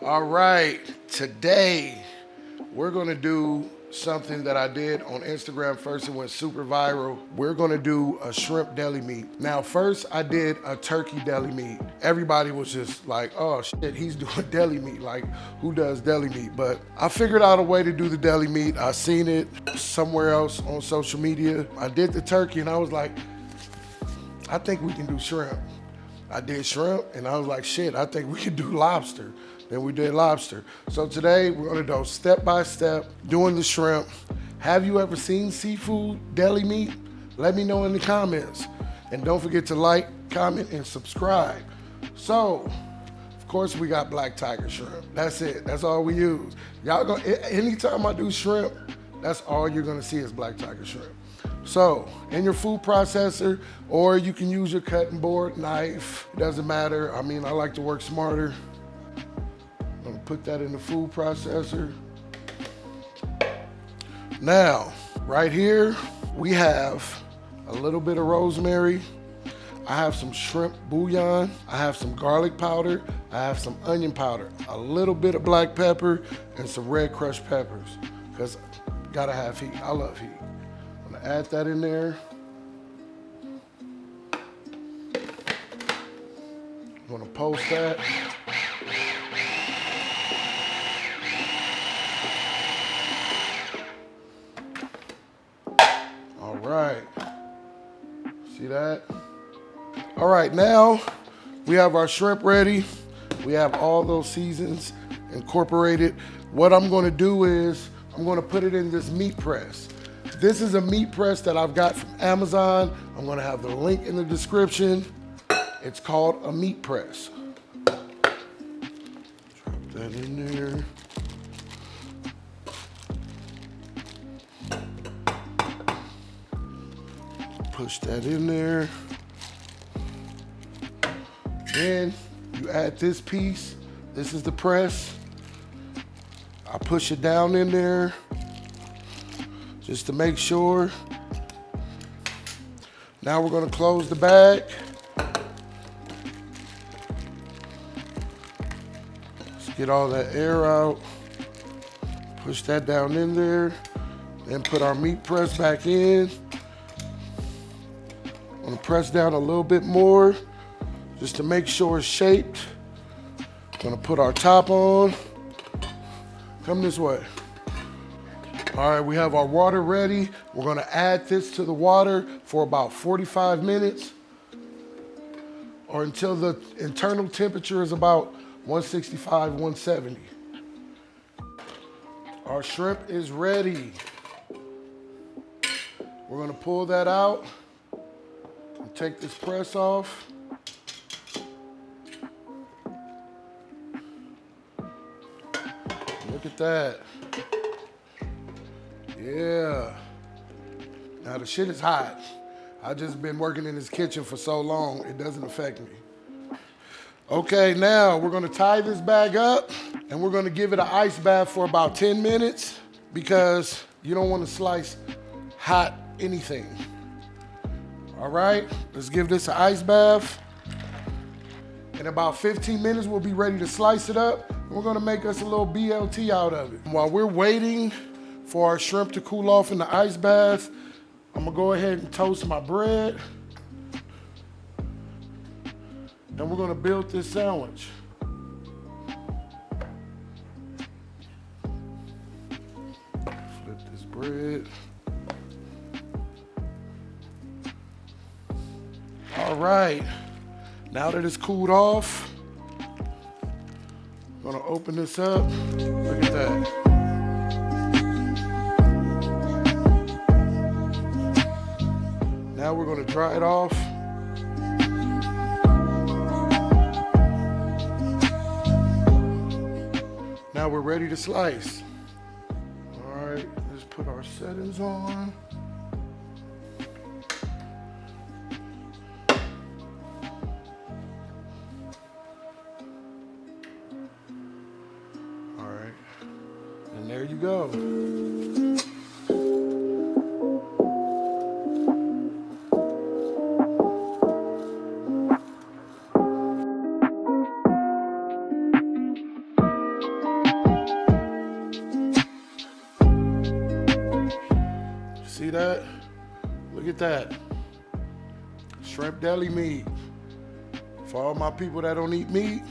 All right, today we're gonna do something that I did on Instagram first. It went super viral. We're gonna do a shrimp deli meat. Now, first I did a turkey deli meat. Everybody was just like, oh shit, he's doing deli meat. Like, who does deli meat? But I figured out a way to do the deli meat. I seen it somewhere else on social media. I did the turkey and I was like, I think we can do shrimp. I did shrimp and I was like, shit, I think we can do lobster. Then we did lobster. So today we're gonna go step by step doing the shrimp. Have you ever seen seafood deli meat? Let me know in the comments. And don't forget to like, comment, and subscribe. So, of course we got black tiger shrimp. That's it, that's all we use. Y'all go, anytime I do shrimp, that's all you're gonna see is black tiger shrimp. So, in your food processor, or you can use your cutting board, knife, it doesn't matter. I mean, I like to work smarter. I'm gonna put that in the food processor. Now, right here, we have a little bit of rosemary. I have some shrimp bouillon. I have some garlic powder. I have some onion powder, a little bit of black pepper, and some red crushed peppers, because gotta have heat. I love heat. I'm gonna add that in there. I'm gonna post that. All right, see that? All right, now we have our shrimp ready. We have all those seasons incorporated. What I'm gonna do is I'm gonna put it in this meat press. This is a meat press that I've got from Amazon. I'm gonna have the link in the description. It's called a meat press. Drop that in there. Push that in there. Then you add this piece. This is the press. I push it down in there just to make sure. Now we're gonna close the bag. Let's get all that air out. Push that down in there. Then put our meat press back in. I'm gonna press down a little bit more just to make sure it's shaped. Gonna put our top on. Come this way. All right, we have our water ready. We're gonna add this to the water for about 45 minutes or until the internal temperature is about 165, 170. Our shrimp is ready. We're gonna pull that out and take this press off. Look at that. Yeah. Now the shit is hot. I've just been working in this kitchen for so long, it doesn't affect me. Okay, now we're gonna tie this bag up and we're gonna give it an ice bath for about 10 minutes because you don't wanna slice hot anything. All right, let's give this an ice bath. In about 15 minutes, we'll be ready to slice it up. We're gonna make us a little BLT out of it. While we're waiting for our shrimp to cool off in the ice bath, I'm gonna go ahead and toast my bread. And we're gonna build this sandwich. Flip this bread. All right, now that it's cooled off, I'm gonna open this up. Look at that. Now we're gonna dry it off. Now we're ready to slice. All right, let's put our settings on. All right, and there you go. that? Look at that. Shrimp deli meat. For all my people that don't eat meat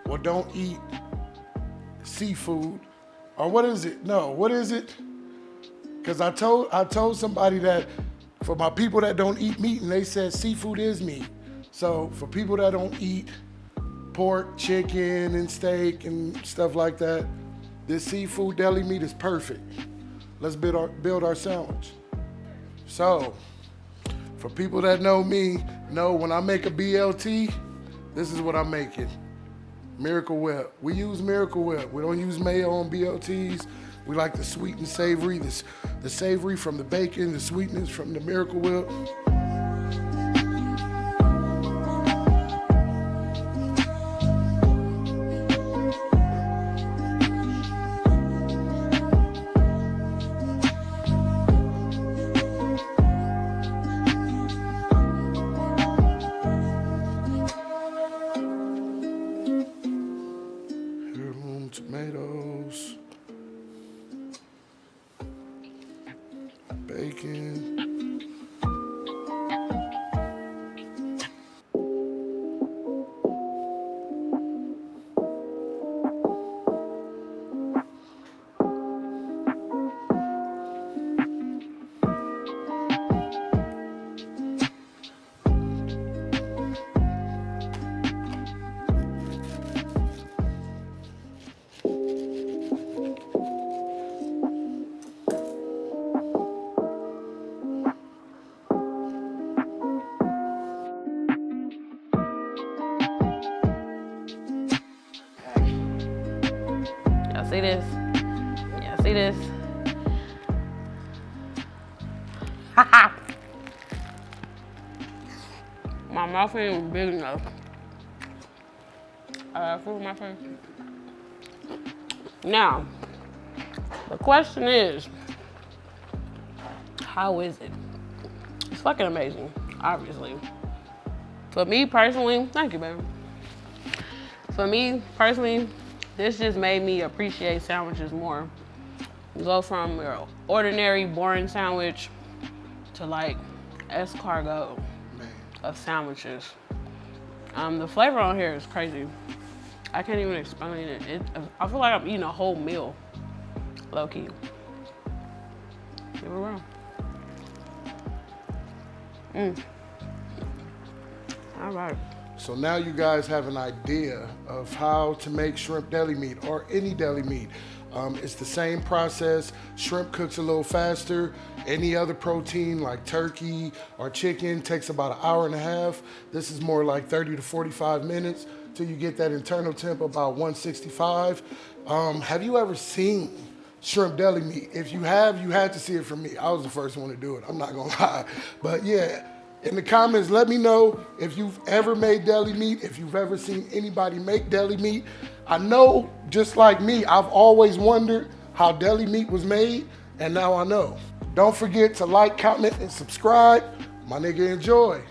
or don't eat seafood, or what is it? No, what is it? Because I told somebody that for my people that don't eat meat, and they said seafood is meat. So for people that don't eat pork, chicken, and steak and stuff like that, this seafood deli meat is perfect. Let's build our sandwich. So for people that know me, know when I make a BLT, this is what I'm making. Miracle Whip. We use Miracle Whip. We don't use mayo on BLTs. We like the sweet and savory, the savory from the bacon, the sweetness from the Miracle Whip. Tomatoes, bacon. See this? Yeah, see this? My mouth ain't big enough. I have food in my face. Now, the question is, how is it? It's fucking amazing, obviously. For me personally, thank you, baby. For me personally, this just made me appreciate sandwiches more. Go from your ordinary, boring sandwich to like escargot of sandwiches. The flavor on here is crazy. I can't even explain it. I feel like I'm eating a whole meal, low key. Give it around. All right. So now you guys have an idea of how to make shrimp deli meat or any deli meat. It's the same process. Shrimp cooks a little faster. Any other protein like turkey or chicken takes about an hour and a half. This is more like 30 to 45 minutes till you get that internal temp about 165. Have you ever seen shrimp deli meat? If you have, you had to see it from me. I was the first one to do it, I'm not gonna lie. But yeah, in the comments, let me know if you've ever made deli meat, if you've ever seen anybody make deli meat. I know, just like me, I've always wondered how deli meat was made, and now I know. Don't forget to like, comment, and subscribe. My nigga, enjoy.